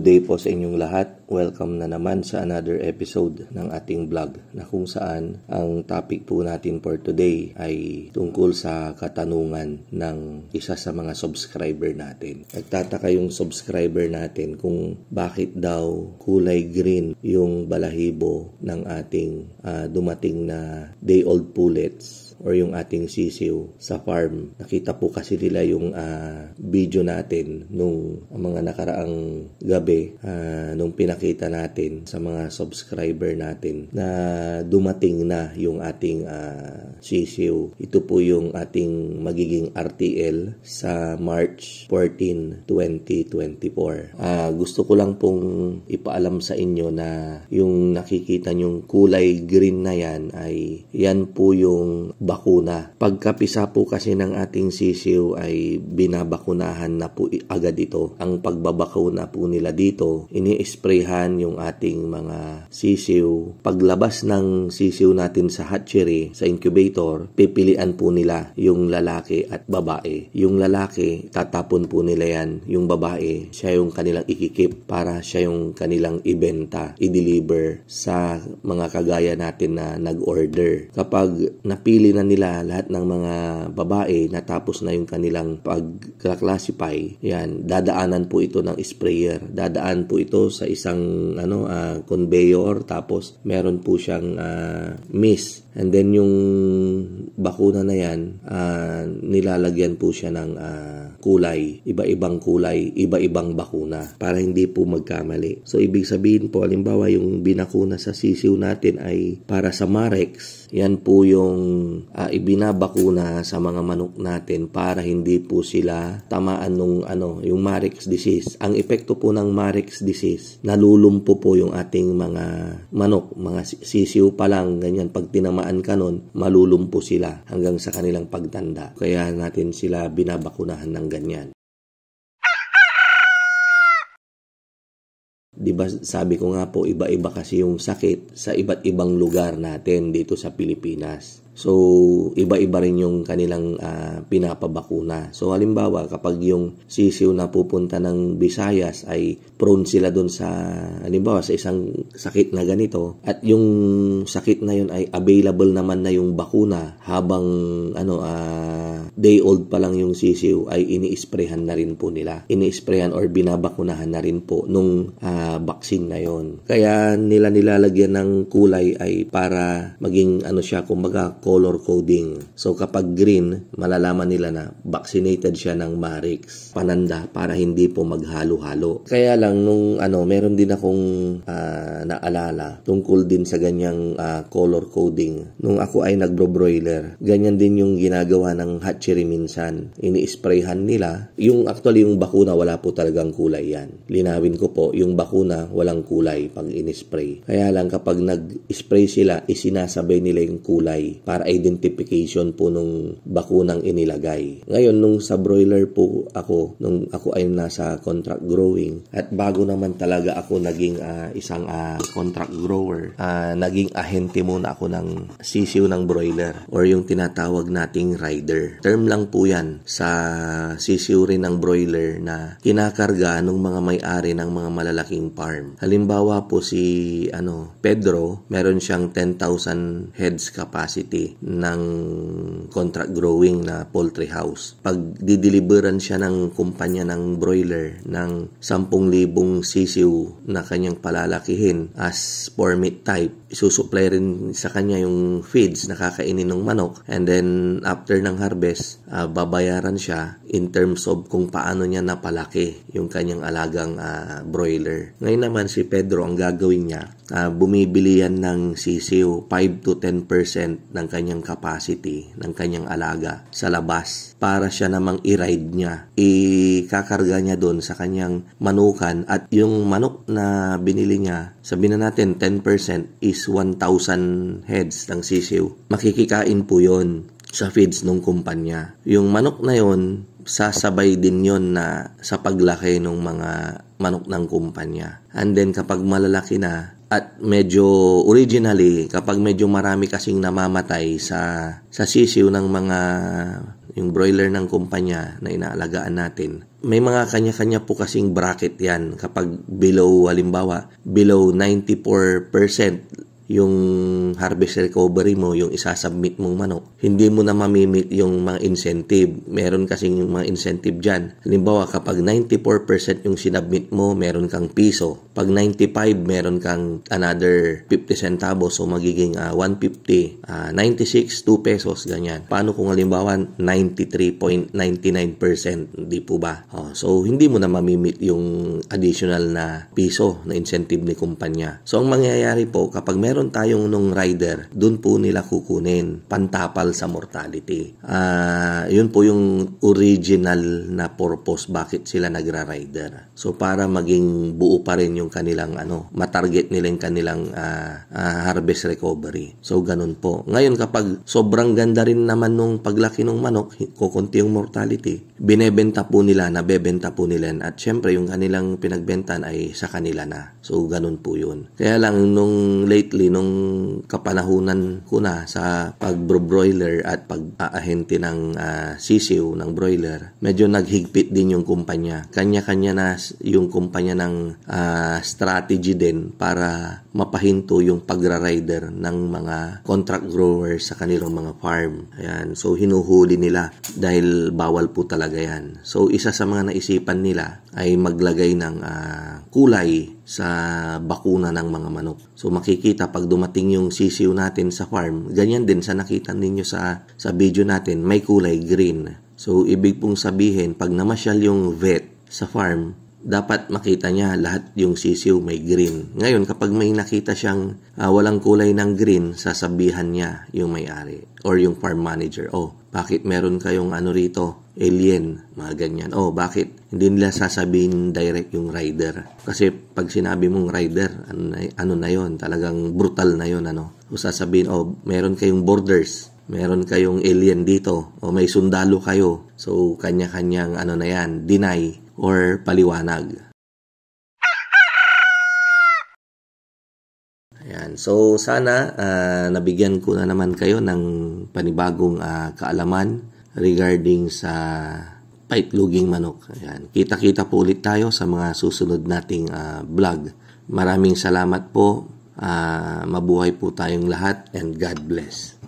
Good day po sa inyong lahat. Welcome na naman sa another episode ng ating vlog na kung saan ang topic po natin for today ay tungkol sa katanungan ng isa sa mga subscriber natin. Nagtataka yung subscriber natin kung bakit daw kulay green yung balahibo ng ating dumating na day-old pullets or yung ating sisiw sa farm. Nakita po kasi nila yung video natin nung mga nakaraang gabi nung pinakita natin sa mga subscriber natin na dumating na yung ating sisiw. Ito po yung ating magiging RTL sa March 14, 2024. Gusto ko lang pong ipaalam sa inyo na yung nakikita nyong kulay green na yan ay yan po yung bakuna. Pagkapisa po kasi ng ating sisiw ay binabakunahan na po agad ito. Ang pagbabakuna po nila dito, ini-sprayhan yung ating mga sisiw. Paglabas ng sisiw natin sa hatchery, sa incubator, pipilian po nila yung lalaki at babae. Yung lalaki, tatapon po nila yan. Yung babae, siya yung kanilang ikikip para siya yung kanilang ibenta, i-deliver sa mga kagaya natin na nag-order. Kapag napili na nila lahat ng mga babae, natapos na yung kanilang pag-classify, yan, dadaanan po ito ng sprayer. Dadaan po ito sa isang conveyor, tapos meron po siyang mist. And then yung bakuna na yan, nilalagyan po siya ng kulay, iba-ibang kulay, iba-ibang bakuna para hindi po magkamali. So ibig sabihin po, halimbawa yung binakuna sa sisiw natin ay para sa Marex. Yan po yung ibinabakuna sa mga manok natin para hindi po sila tamaan nung yung Marex disease. Ang epekto po ng Marex disease, nalulumpo po yung ating mga manok, mga sisiw pa lang, ganyan, pag tinamaan ka nun, malulumpo sila hanggang sa kanilang pagtanda. Kaya natin sila binabakunahan ng ganyan. Diba sabi ko nga po, iba-iba kasi yung sakit sa iba't ibang lugar natin dito sa Pilipinas. So, iba-iba rin yung kanilang pinapabakuna. So, halimbawa, kapag yung sisiw na pupunta ng Visayas ay prone sila dun sa, halimbawa, sa isang sakit na ganito, at yung sakit na yun ay available naman na yung bakuna habang day old pa lang yung sisiw, ay ini-sprayhan na rin po nila. Ini-sprayhan or binabakunahan na rin po nung vaccine na yun. Kaya nila nilalagyan ng kulay ay para maging siya, kumbaga color coding. So kapag green, malalaman nila na vaccinated siya ng Marex, pananda, para hindi po maghalo-halo. Kaya lang nung meron din akong naalala tungkol din sa ganyang color coding. Nung ako ay nagbo-broiler, ganyan din yung ginagawa ng hatchery minsan. Ini-sprayhan nila. Yung actually yung bakuna, wala po talagang kulay yan. Linawin ko po, yung bakuna walang kulay pag in-spray. Kaya lang kapag nag-spray sila, isinasabay nila yung kulay para identification po nung bakunang inilagay. Ngayon, nung sa broiler po ako, nung ako ay nasa contract growing, at bago naman talaga ako naging isang contract grower, naging ahente muna ako ng sisiw ng broiler or yung tinatawag nating rider. Term lang po yan sa sisiw rin ng broiler na kinakarga ng mga may-ari ng mga malalaking farm. Halimbawa po si Pedro, meron siyang 10,000 heads capacity ng contract growing na poultry house. Pag dideliveran siya ng kumpanya ng broiler ng 10,000 sisiw na kanyang palalakihin as for meat type, isusupply rin sa kanya yung feeds na kakainin ng manok, and then after ng harvest, babayaran siya in terms of kung paano niya napalaki yung kanyang alagang broiler. Ngayon naman si Pedro, ang gagawin niya, bumibili yan ng sisiw, 5 to 10% ng kanyang capacity ng kanyang alaga sa labas para siya namang i-ride niya. Ikakarga niya doon sa kanyang manukan, at yung manok na binili niya, sabihin na natin 10% is 1,000 heads ng sisiw. Makikikain po yon sa feeds ng kumpanya. Yung manok na yon, sasabay din yon na sa paglaki ng mga manok ng kumpanya. And then kapag malalaki na, at medyo originally, kapag medyo marami kasing namamatay sa sisiw ng mga yung broiler ng kumpanya na inaalagaan natin, may mga kanya-kanya po kasing bracket yan. Kapag below, halimbawa, below 94% yung harvest recovery mo, yung isasubmit mong manok, hindi mo na mamimit yung mga incentive. Meron kasing mga incentive dyan. Halimbawa, kapag 94% yung sinubmit mo, meron kang piso. Pag 95, meron kang another 50 centavos, so magiging 150, 96, 2 pesos, ganyan. Paano kung halimbawa 93.99%? Hindi po ba? So, hindi mo na mamimit yung additional na piso na incentive ni kumpanya. So, ang mangyayari po, kapag meron tayong nung rider, dun po nila kukunin pantapal sa mortality. Yun po yung original na purpose bakit sila nagra-rider. So para maging buo pa rin yung kanilang matarget nila yung kanilang harvest recovery. So ganun po. Ngayon kapag sobrang ganda rin naman nung paglaki ng manok, kukunti yung mortality, binebenta po nila, nabebenta po nila, at syempre yung kanilang pinagbentan ay sa kanila na. So ganun po yun. Kaya lang nung lately, nung kapanahunan ko na sa pag-broiler at pag-aahente ng sisiw ng broiler, medyo naghigpit din yung kumpanya. Kanya-kanya na yung kumpanya ng strategy din para mapahinto yung pagra-rider ng mga contract growers sa kanilang mga farm. Ayan. So hinuhuli nila dahil bawal po talaga yan. So isa sa mga naisipan nila ay maglagay ng kulay sa bakuna ng mga manok. So makikita pag dumating yung sisiw natin sa farm, ganyan din sa nakita ninyo sa video natin, may kulay green. So ibig pong sabihin, pag namasyal yung vet sa farm, dapat makita niya lahat yung sisiw may green. Ngayon, kapag may nakita siyang walang kulay ng green, sasabihan niya yung may-ari or yung farm manager, bakit meron kayong rito, alien, mga ganyan. Bakit? Hindi nila sasabihin direct yung rider. Kasi pag sinabi mong rider, ano na yon, talagang brutal na yon. O sasabihin, meron kayong borders, meron kayong alien dito, o may sundalo kayo. So, kanya-kanyang na yan, deny or paliwanag. Ayan. So, sana nabigyan ko na naman kayo ng panibagong kaalaman regarding sa paitloging manok. Ayan. Kita-kita po ulit tayo sa mga susunod nating vlog. Maraming salamat po. Mabuhay po tayong lahat and God bless.